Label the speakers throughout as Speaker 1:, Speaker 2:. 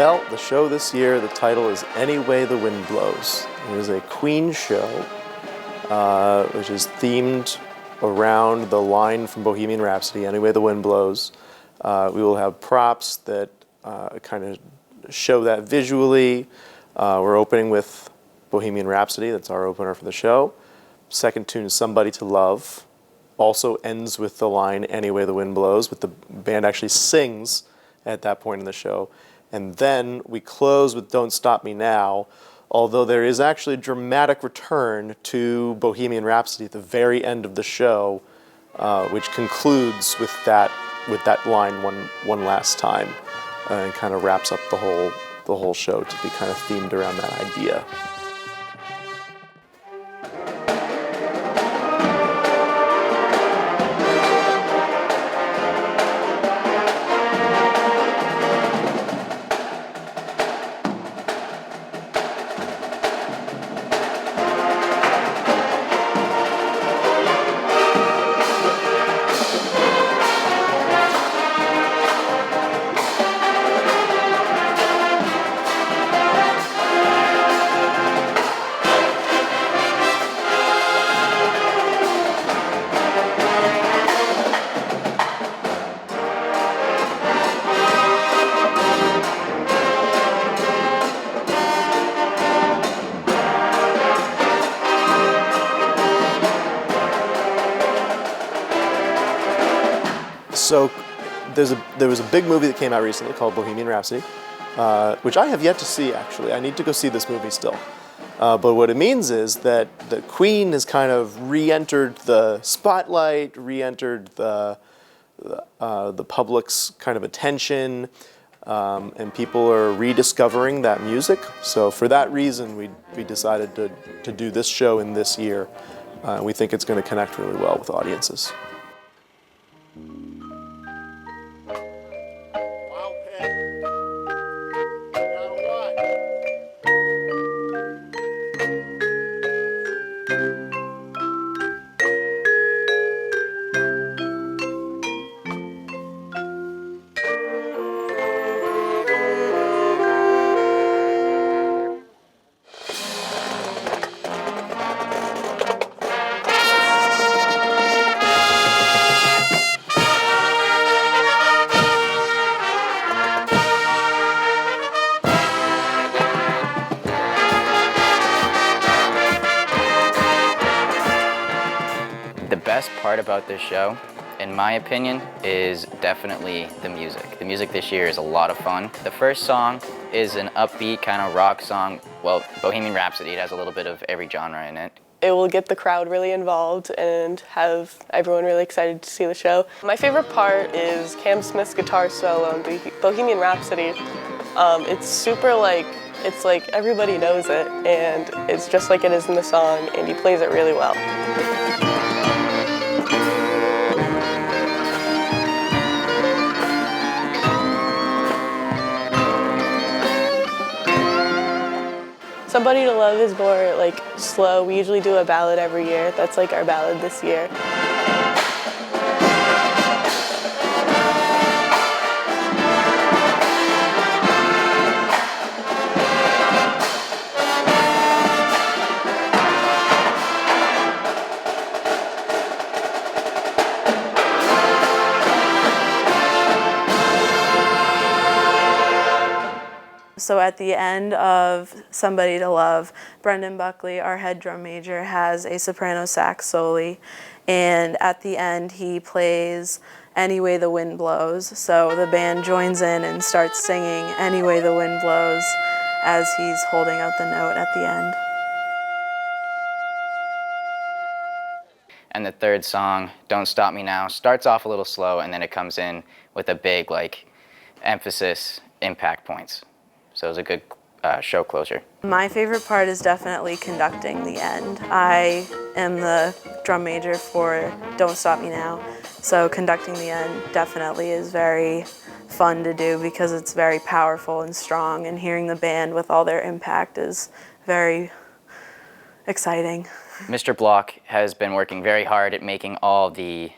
Speaker 1: Well, the show this year, the title is Any Way the Wind Blows. It is a Queen show, which is themed around the line from Bohemian Rhapsody, Any Way the Wind Blows. We will have props that kind of show that visually. We're opening with Bohemian Rhapsody, that's our opener for the show. Second tune is Somebody to Love. Also ends with the line Any Way the Wind Blows, but the band actually sings at that point in the show. And then we close with Don't Stop Me Now, although there is actually a dramatic return to Bohemian Rhapsody at the very end of the show, which concludes with that line one last time, and kind of wraps up the whole show to be kind of themed around that idea. So there was a big movie that came out recently called Bohemian Rhapsody, which I have yet to see, actually. I need to go see this movie still. But what it means is that the Queen has kind of re-entered the spotlight, re-entered the public's kind of attention, and people are rediscovering that music. So for that reason, we decided to do this show in this year. We think it's going to connect really well with audiences.
Speaker 2: The best part about this show, in my opinion, is definitely the music. The music this year is a lot of fun. The first song is an upbeat kind of rock song. Well, Bohemian Rhapsody, it has a little bit of every genre in it.
Speaker 3: It will get the crowd really involved and have everyone really excited to see the show. My favorite part is Cam Smith's guitar solo in Bohemian Rhapsody. It's super it's like everybody knows it, and it's just like it is in the song, and he plays it really well. Somebody to Love is more slow. We usually do a ballad every year. That's our ballad this year.
Speaker 4: So at the end of Somebody to Love, Brendan Buckley, our head drum major, has a soprano sax solo, and at the end he plays Any Way the Wind Blows. So the band joins in and starts singing Any Way the Wind Blows as he's holding out the note at the end.
Speaker 2: And the third song, Don't Stop Me Now, starts off a little slow, and then it comes in with a big emphasis, impact points. So it was a good show closure.
Speaker 4: My favorite part is definitely conducting the end. I am the drum major for Don't Stop Me Now, so conducting the end definitely is very fun to do because it's very powerful and strong, and hearing the band with all their impact is very exciting.
Speaker 2: Mr. Block has been working very hard at making all the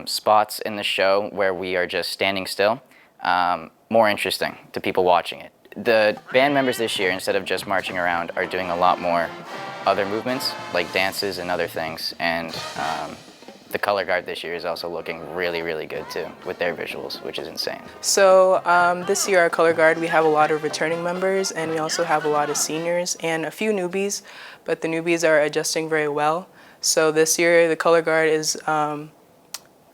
Speaker 2: spots in the show where we are just standing still more interesting to people watching it. The band members this year, instead of just marching around, are doing a lot more other movements, like dances and other things. And the color guard this year is also looking really, really good too, with their visuals, which is insane.
Speaker 5: So this year, our color guard, we have a lot of returning members, and we also have a lot of seniors and a few newbies, but the newbies are adjusting very well. So this year, the color guard is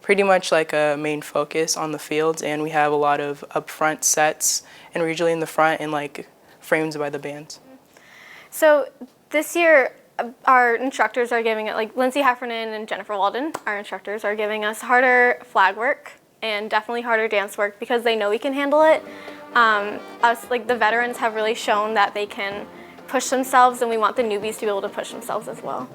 Speaker 5: pretty much like a main focus on the fields, and we have a lot of upfront sets, and we're usually in the front and like frames by the bands.
Speaker 6: So this year, our instructors are giving it, like Lindsay Heffernan and Jennifer Walden, our instructors are giving us harder flag work and definitely harder dance work because they know we can handle it. Us, like the veterans, have really shown that they can push themselves, and we want the newbies to be able to push themselves as well.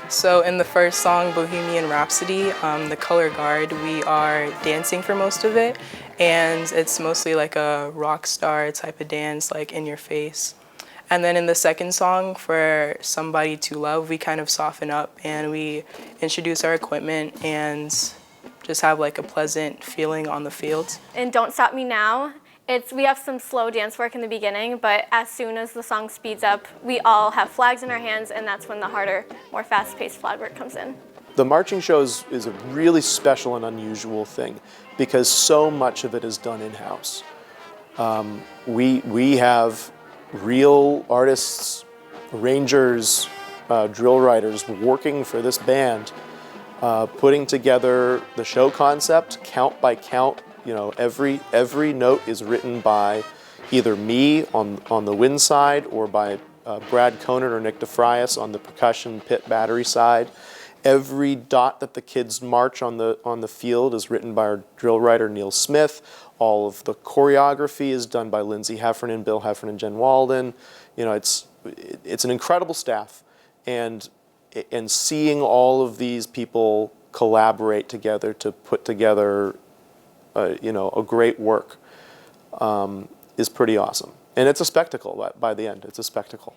Speaker 5: So in the first song, Bohemian Rhapsody, the color guard, we are dancing for most of it, and it's mostly like a rock star type of dance, like in your face. And then in the second song, for Somebody to Love, we kind of soften up and we introduce our equipment and just have like a pleasant feeling on the field.
Speaker 6: In Don't Stop Me Now, we have some slow dance work in the beginning, but as soon as the song speeds up, we all have flags in our hands, and that's when the harder, more fast-paced flag work comes in.
Speaker 1: The marching shows is a really special and unusual thing because so much of it is done in-house. We have real artists, arrangers, drill writers working for this band, putting together the show concept, count by count. You know, every note is written by either me on the wind side or by Brad Conant or Nick DeFrias on the percussion pit battery side. Every dot that the kids march on the field is written by our drill writer Neil Smith. All of the choreography is done by Lindsay Heffernan, Bill Heffernan, Jen Walden. You know, it's an incredible staff, and seeing all of these people collaborate together to put together a great work is pretty awesome. And it's a spectacle by the end. It's a spectacle.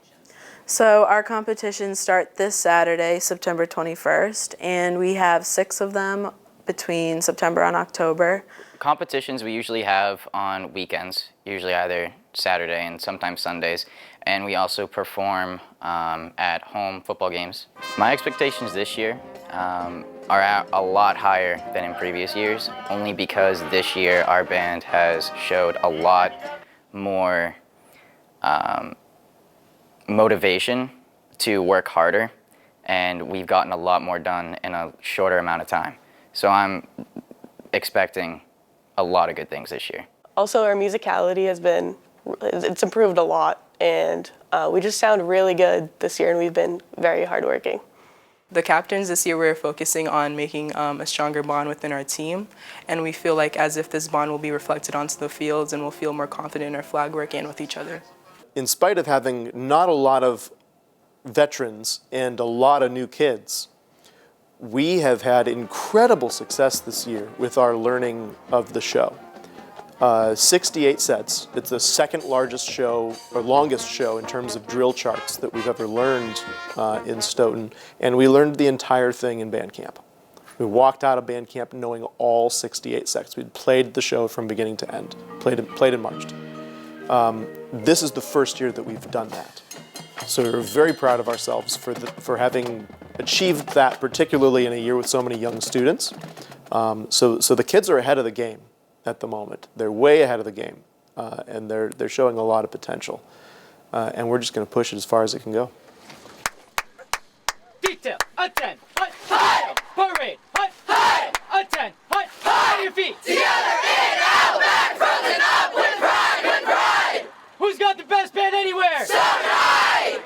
Speaker 4: So our competitions start this Saturday, September 21st, and we have 6 of them between September and October.
Speaker 2: Competitions we usually have on weekends, usually either Saturday and sometimes Sundays, and we also perform at home football games. My expectations this year are a lot higher than in previous years, only because this year our band has showed a lot more motivation to work harder, and we've gotten a lot more done in a shorter amount of time. So I'm expecting a lot of good things this year.
Speaker 3: Also, our musicality it's improved a lot, and we just sound really good this year, and we've been very hardworking.
Speaker 5: The captains this year, we're focusing on making a stronger bond within our team, and we feel like as if this bond will be reflected onto the fields, and we'll feel more confident in our flag work and with each other.
Speaker 1: In spite of having not a lot of veterans and a lot of new kids, we have had incredible success this year with our learning of the show. 68 sets. It's the second largest show, or longest show, in terms of drill charts that we've ever learned in Stoughton. And we learned the entire thing in band camp. We walked out of band camp knowing all 68 sets. We'd played the show from beginning to end, played and marched. This is the first year that we've done that. So we're very proud of ourselves for having achieved that, particularly in a year with so many young students. So the kids are ahead of the game at the moment. They're way ahead of the game, and they're showing a lot of potential. And we're just going to push it as far as it can go.
Speaker 7: Detail, attend, hut, high, parade, hut, high, attend, hut, high, your feet. Together, in, out, back, frozen up, with pride, with pride. Who's got the best band anywhere? Stoughton High!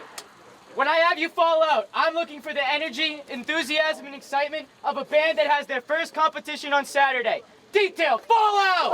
Speaker 7: When I have you fall out, I'm looking for the energy, enthusiasm, and excitement of a band that has their first competition on Saturday. Detail, fall out!